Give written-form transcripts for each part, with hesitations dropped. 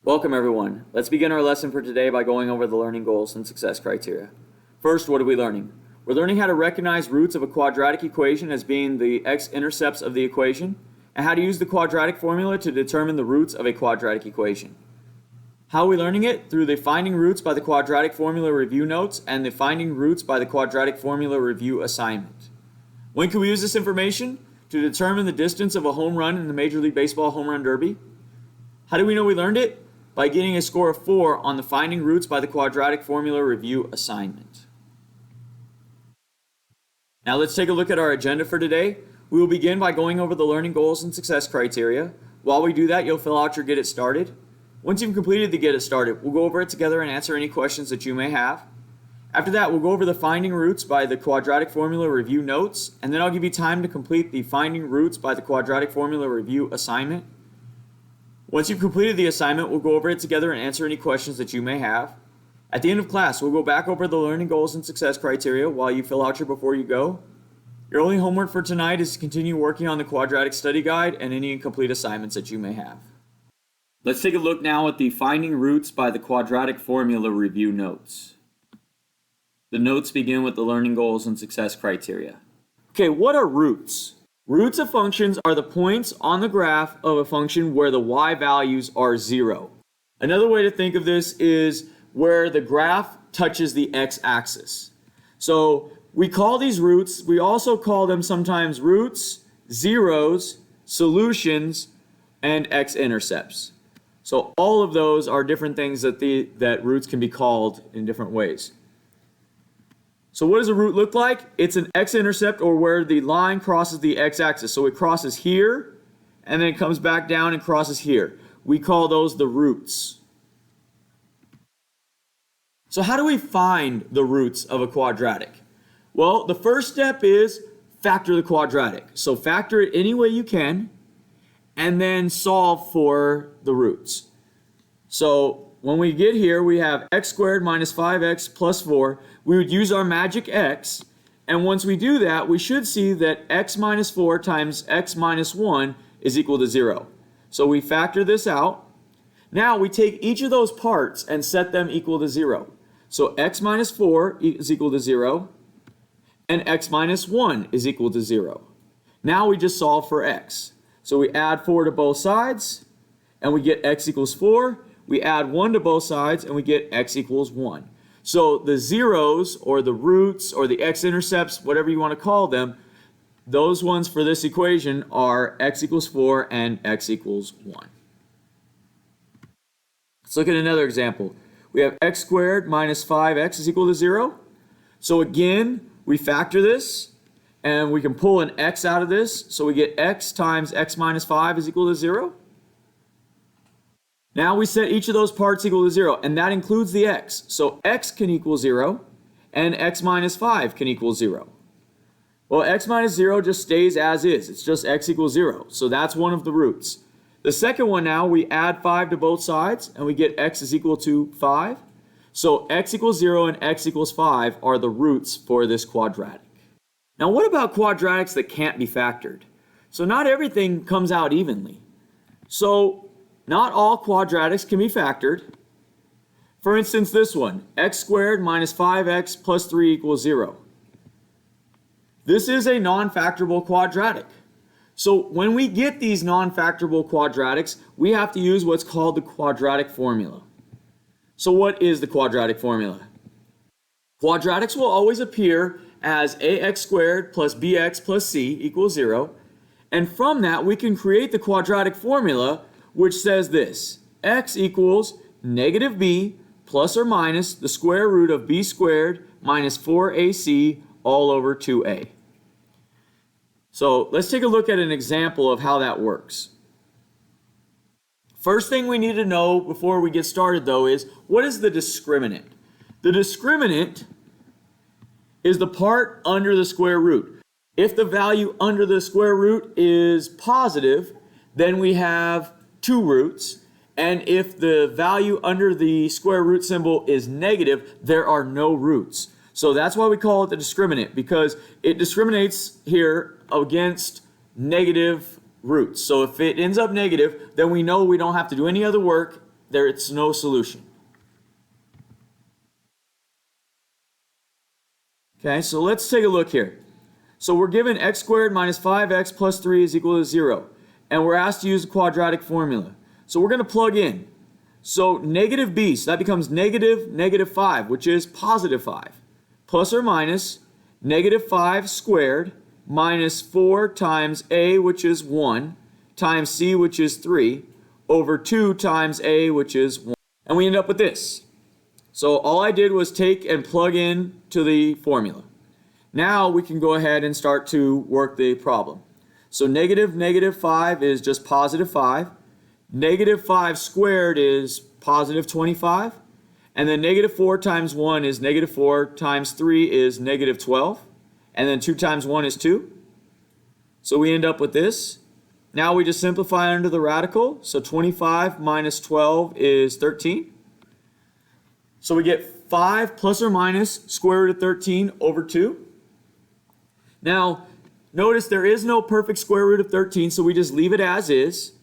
Welcome everyone. Let's begin our lesson for today by going over the learning goals and success criteria. First, what are we learning? We're learning how to recognize roots of a quadratic equation as being the x-intercepts of the equation, and how to use the quadratic formula to determine the roots of a quadratic equation. How are we learning it? Through the Finding Roots by the Quadratic Formula Review Notes and the Finding Roots by the Quadratic Formula Review Assignment. When can we use this information? To determine the distance of a home run in the Major League Baseball Home Run Derby. How do we know we learned it? By getting a score of 4 on the Finding Roots by the Quadratic Formula Review Assignment. Now let's take a look at our agenda for today. We will begin by going over the learning goals and success criteria. While we do that, you'll fill out your Get It Started. Once you've completed the Get It Started, we'll go over it together and answer any questions that you may have. After that, we'll go over the Finding Roots by the Quadratic Formula Review Notes, and then I'll give you time to complete the Finding Roots by the Quadratic Formula Review Assignment. Once you've completed the assignment, we'll go over it together and answer any questions that you may have. At the end of class, we'll go back over the learning goals and success criteria while you fill out your Before You Go. Your only homework for tonight is to continue working on the Quadratic Study Guide and any incomplete assignments that you may have. Let's take a look now at the Finding Roots by the Quadratic Formula Review Notes. The notes begin with the learning goals and success criteria. Okay, what are roots? Roots of functions are the points on the graph of a function where the y values are 0. Another way to think of this is where the graph touches the x-axis. So we call these roots, we also call them sometimes roots, zeros, solutions, and x-intercepts. So all of those are different things that roots can be called in different ways. So what does a root look like? It's an x-intercept, or where the line crosses the x-axis. So it crosses here, and then it comes back down and crosses here. We call those the roots. So how do we find the roots of a quadratic? Well, the first step is factor the quadratic. So factor it any way you can, and then solve for the roots. So when we get here, we have x squared minus 5x plus 4. We would use our magic x, and once we do that, we should see that x minus 4 times x minus 1 is equal to 0. So we factor this out. Now we take each of those parts and set them equal to 0. So x minus 4 is equal to 0, and x minus 1 is equal to 0. Now we just solve for x. So we add 4 to both sides, and we get x equals 4. We add 1 to both sides, and we get x equals 1. So the zeros, or the roots, or the x-intercepts, whatever you want to call them, those ones for this equation are x equals 4 and x equals 1. Let's look at another example. We have x squared minus 5x is equal to 0. So again, we factor this, and we can pull an x out of this. So we get x times x minus 5 is equal to 0. Now we set each of those parts equal to 0, and that includes the x. So x can equal 0, and x minus 5 can equal 0. Well, x minus 0 just stays as is. It's just x equals 0. So that's one of the roots. The second one now, we add 5 to both sides, and we get x is equal to 5. So x equals 0 and x equals 5 are the roots for this quadratic. Now what about quadratics that can't be factored? So not everything comes out evenly. So not all quadratics can be factored. For instance, this one, x squared minus 5x plus 3 equals 0. This is a non-factorable quadratic. So when we get these non-factorable quadratics, we have to use what's called the quadratic formula. So what is the quadratic formula? Quadratics will always appear as ax squared plus bx plus c equals 0. And from that, we can create the quadratic formula, which says this: x equals negative b plus or minus the square root of b squared minus 4ac all over 2a. So let's take a look at an example of how that works. First thing we need to know before we get started, though, is what is the discriminant? The discriminant is the part under the square root. If the value under the square root is positive, then we have 2 roots, and if the value under the square root symbol is negative, there are no roots. So that's why we call it the discriminant, because it discriminates here against negative roots. So if it ends up negative, then we know we don't have to do any other work it's no solution. Okay, so let's take a look here. So we're given x squared minus 5x plus 3 is equal to 0. And we're asked to use the quadratic formula. So we're going to plug in. So negative b, so that becomes negative 5, which is positive 5. Plus or minus negative 5 squared minus 4 times a, which is 1, times c, which is 3, over 2 times a, which is 1. And we end up with this. So all I did was take and plug in to the formula. Now we can go ahead and start to work the problem. So negative 5 is just positive 5. Negative 5 squared is positive 25. And then negative 4 times 1 is negative 4 times 3 is negative 12. And then 2 times 1 is 2. So we end up with this. Now we just simplify under the radical. So 25 minus 12 is 13. So we get 5 plus or minus square root of 13 over 2. Now, notice there is no perfect square root of 13, so we just leave it as is.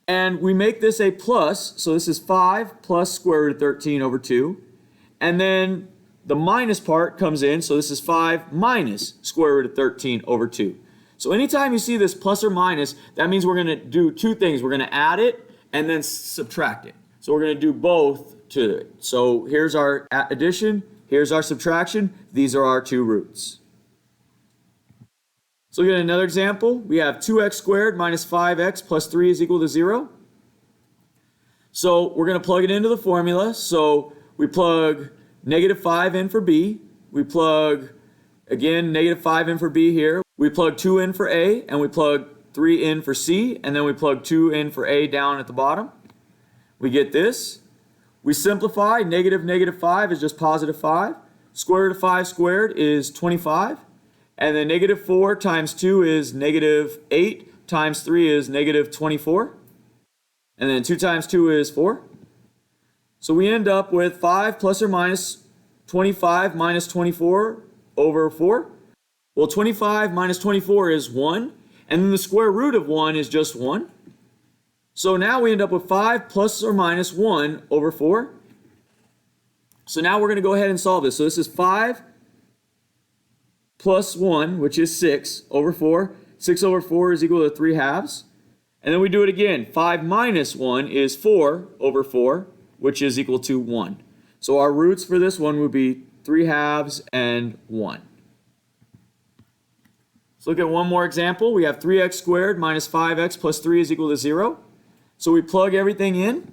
And we make this a plus, so this is 5 plus square root of 13 over 2. And then the minus part comes in, so this is 5 minus square root of 13 over 2. So anytime you see this plus or minus, that means we're going to do two things. We're going to add it and then subtract it. So we're going to do both to it. So here's our addition, here's our subtraction, these are our two roots. So we get another example. We have 2x squared minus 5x plus 3 is equal to 0. So we're going to plug it into the formula. So we plug negative 5 in for b. We plug, again, negative 5 in for b here. We plug 2 in for a, and we plug 3 in for c, and then we plug 2 in for a down at the bottom. We get this. We simplify. Negative 5 is just positive 5. Square root of 5 squared is 25. And then negative 4 times 2 is negative 8 times 3 is negative 24. And then 2 times 2 is 4. So we end up with 5 plus or minus 25 minus 24 over 4. Well, 25 minus 24 is 1. And then the square root of 1 is just 1. So now we end up with 5 plus or minus 1 over 4. So now we're going to go ahead and solve this. So this is 5 plus 1, which is 6 over 4. 6 over 4 is equal to 3 halves. And then we do it again. 5 minus 1 is 4 over 4, which is equal to 1. So our roots for this one would be 3 halves and 1. Let's look at one more example. We have 3x squared minus 5x plus 3 is equal to 0. So we plug everything in,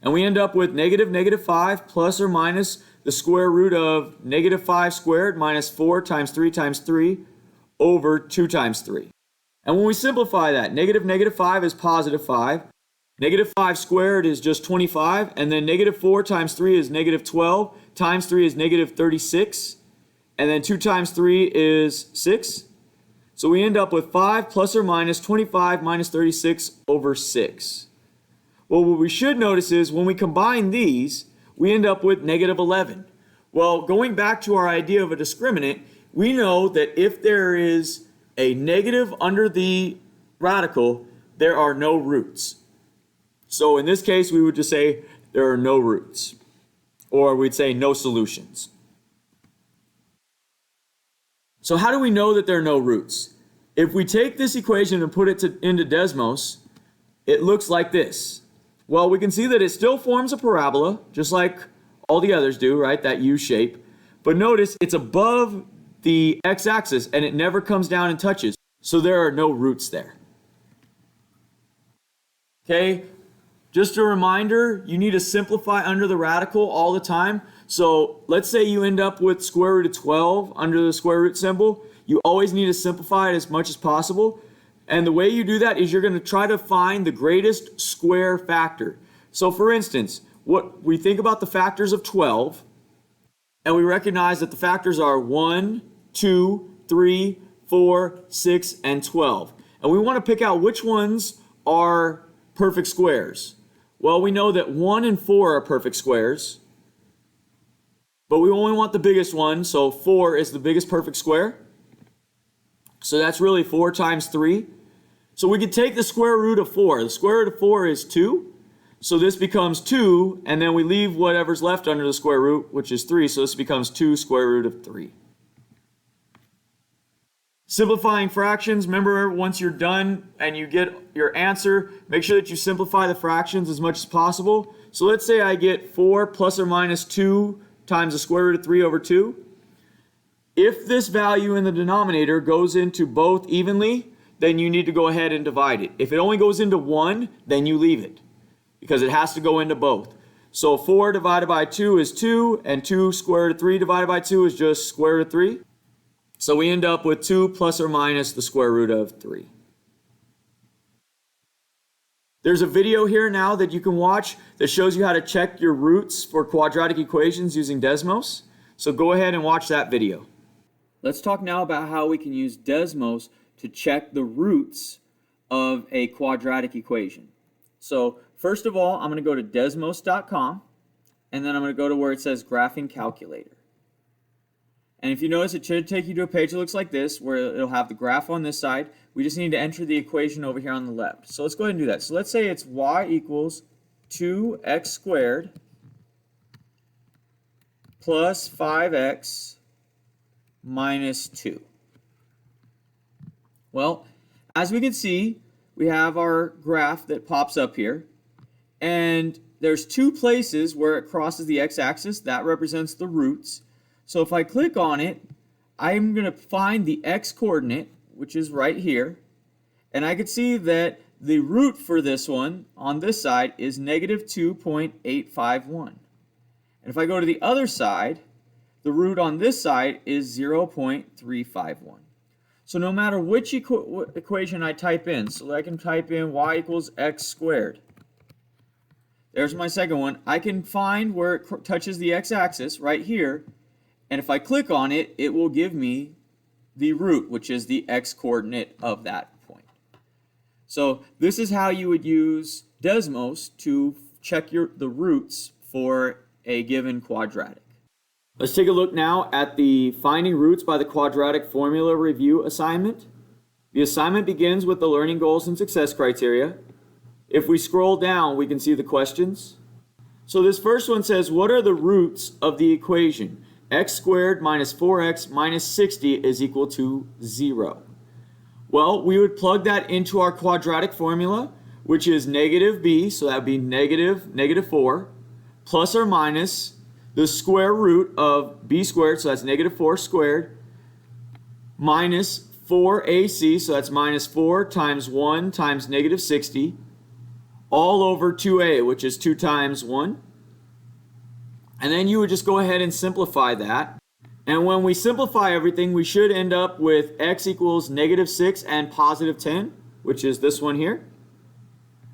and we end up with negative 5 plus or minus the square root of negative 5 squared minus 4 times 3 over 2 times 3. And when we simplify that, negative 5 is positive 5. Negative 5 squared is just 25. And then negative 4 times 3 is negative 12. Times 3 is negative 36. And then 2 times 3 is 6. So we end up with 5 plus or minus 25 minus 36 over 6. Well, what we should notice is when we combine these, we end up with negative 11. Well, going back to our idea of a discriminant, we know that if there is a negative under the radical, there are no roots. So in this case, we would just say there are no roots, or we'd say no solutions. So how do we know that there are no roots? If we take this equation and put it into Desmos, it looks like this. Well, we can see that it still forms a parabola, just like all the others do, right? That U shape. But notice it's above the x-axis and it never comes down and touches. So there are no roots there. Okay, just a reminder, you need to simplify under the radical all the time. So let's say you end up with square root of 12 under the square root symbol. You always need to simplify it as much as possible. And the way you do that is you're going to try to find the greatest square factor. So for instance, what we think about the factors of 12, and we recognize that the factors are 1, 2, 3, 4, 6, and 12. And we want to pick out which ones are perfect squares. Well, we know that 1 and 4 are perfect squares, but we only want the biggest one, so 4 is the biggest perfect square. So that's really 4 times 3. So we could take the square root of 4. The square root of 4 is 2. So this becomes 2, and then we leave whatever's left under the square root, which is 3, so this becomes 2 square root of 3. Simplifying fractions, remember once you're done and you get your answer, make sure that you simplify the fractions as much as possible. So let's say I get 4 plus or minus 2 times the square root of 3 over 2. If this value in the denominator goes into both evenly, then you need to go ahead and divide it. If it only goes into one, then you leave it, because it has to go into both. So 4 divided by 2 is 2, and 2 square root of 3 divided by 2 is just square root of 3. So we end up with 2 plus or minus the square root of 3. There's a video here now that you can watch that shows you how to check your roots for quadratic equations using Desmos. So go ahead and watch that video. Let's talk now about how we can use Desmos to check the roots of a quadratic equation. So first of all, I'm going to go to desmos.com, and then I'm going to go to where it says Graphing Calculator. And if you notice, it should take you to a page that looks like this, where it'll have the graph on this side. We just need to enter the equation over here on the left. So let's go ahead and do that. So let's say it's y equals 2x squared plus 5x minus 2. Well, as we can see, we have our graph that pops up here. And there's 2 places where it crosses the x-axis. That represents the roots. So if I click on it, I'm going to find the x-coordinate, which is right here. And I can see that the root for this one on this side is negative 2.851. And if I go to the other side, the root on this side is 0.351. So no matter which equation I type in, so I can type in y equals x squared. There's my second one. I can find where it touches the x-axis right here. And if I click on it, it will give me the root, which is the x-coordinate of that point. So this is how you would use Desmos to check the roots for a given quadratic. Let's take a look now at the Finding Roots by the Quadratic Formula Review assignment. The assignment begins with the learning goals and success criteria. If we scroll down, we can see the questions. So this first one says, what are the roots of the equation? X squared minus 4x minus 60 is equal to 0. Well, we would plug that into our quadratic formula, which is negative b, so that would be negative 4, plus or minus the square root of b squared, so that's negative 4 squared, minus 4ac, so that's minus 4 times 1 times negative 60, all over 2a, which is 2 times 1. And then you would just go ahead and simplify that. And when we simplify everything, we should end up with x equals negative 6 and positive 10, which is this one here.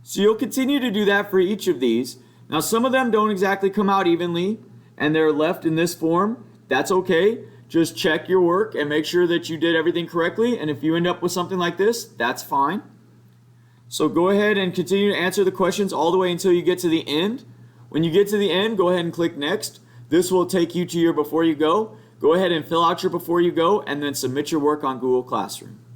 So you'll continue to do that for each of these. Now some of them don't exactly come out evenly, and they're left in this form. That's okay. Just check your work and make sure that you did everything correctly. And if you end up with something like this, that's fine. So go ahead and continue to answer the questions all the way until you get to the end. When you get to the end, go ahead and click Next. This will take you to your Before You Go. Go ahead and fill out your Before You Go and then submit your work on Google Classroom.